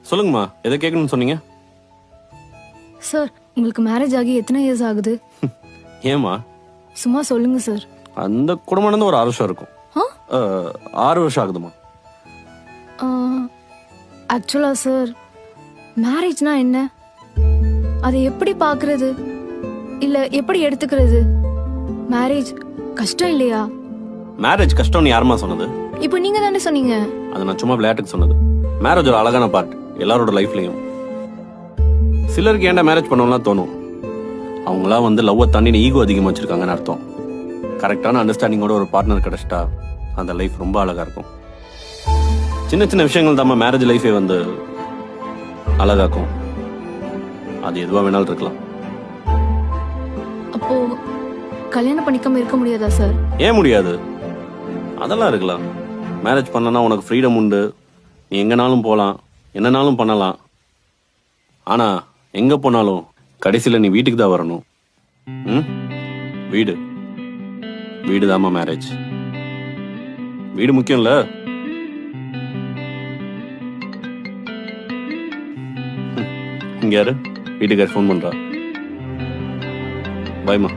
சொல்லுங்கம்மா, எதை கேட்கணும்னு சொன்னீங்க? சார் உங்களுக்கு மேரேஜ் ஆகி எத்தனை இயர்ஸ் ஆகுது? ஏம்மா? சும்மா சொல்லுங்க சார். அந்த குடும்பம் வந்து ஒரு 6 வருஷம் இருக்கும். ஆ 6 வருஷம் ஆகுதுமா. ஆக்சுவலா சார், மேரேஜ்னா என்ன, அதை எப்படி பார்க்கறது இல்ல எப்படி எடுத்துக்கிறது? மேரேஜ் கஷ்டம் இல்லையா? மேரேஜ் கஷ்டம்னு யாருமா சொன்னது? இப்போ நீங்க தானே சொன்னீங்க. அது நான் சும்மா விளையாட்டுக்கு சொன்னது. மேரேஜ் ஒரு அழகான பார்ட் எல்லாரோட லைஃப்லயும். சிலருக்கு ஏன்டா மேரேஜ் பண்ணணும்லாம் தோணும். அவங்களா வந்து லவ்வை தாண்டி ஈகோ அதிகமாக வச்சிருக்காங்கன்னு அர்த்தம். கரெக்டான அண்டர்ஸ்டாண்டிங்கோட ஒரு பார்ட்னர் கிடைச்சிட்டா அந்த லைஃப் ரொம்ப அழகா இருக்கும். சின்ன சின்ன விஷயங்கள் தான் மேரேஜ் லைஃபே வந்து அழகாக்கும். அது எதுவா வேணாலும் இருக்கலாம். அப்போ கல்யாணம் பண்ணிக்காம இருக்க முடியாதா சார்? ஏன் முடியாது? அதெல்லாம் இருக்கலாம். மேரேஜ் பண்ணனா உனக்கு ஃப்ரீடம் உண்டு. நீ எங்கனாலும் போகலாம், என்னனாலும் பண்ணலாம். ஆனா எங்க போனாலும் கடைசியில் நீ வீட்டுக்கு தான் வரணும். வீடு வீடு தாம்மா மேரேஜ். வீடு முக்கியம்ல. இங்க யாரு? வீட்டுக்கார் ஃபோன் பண்றா. பாய்மா.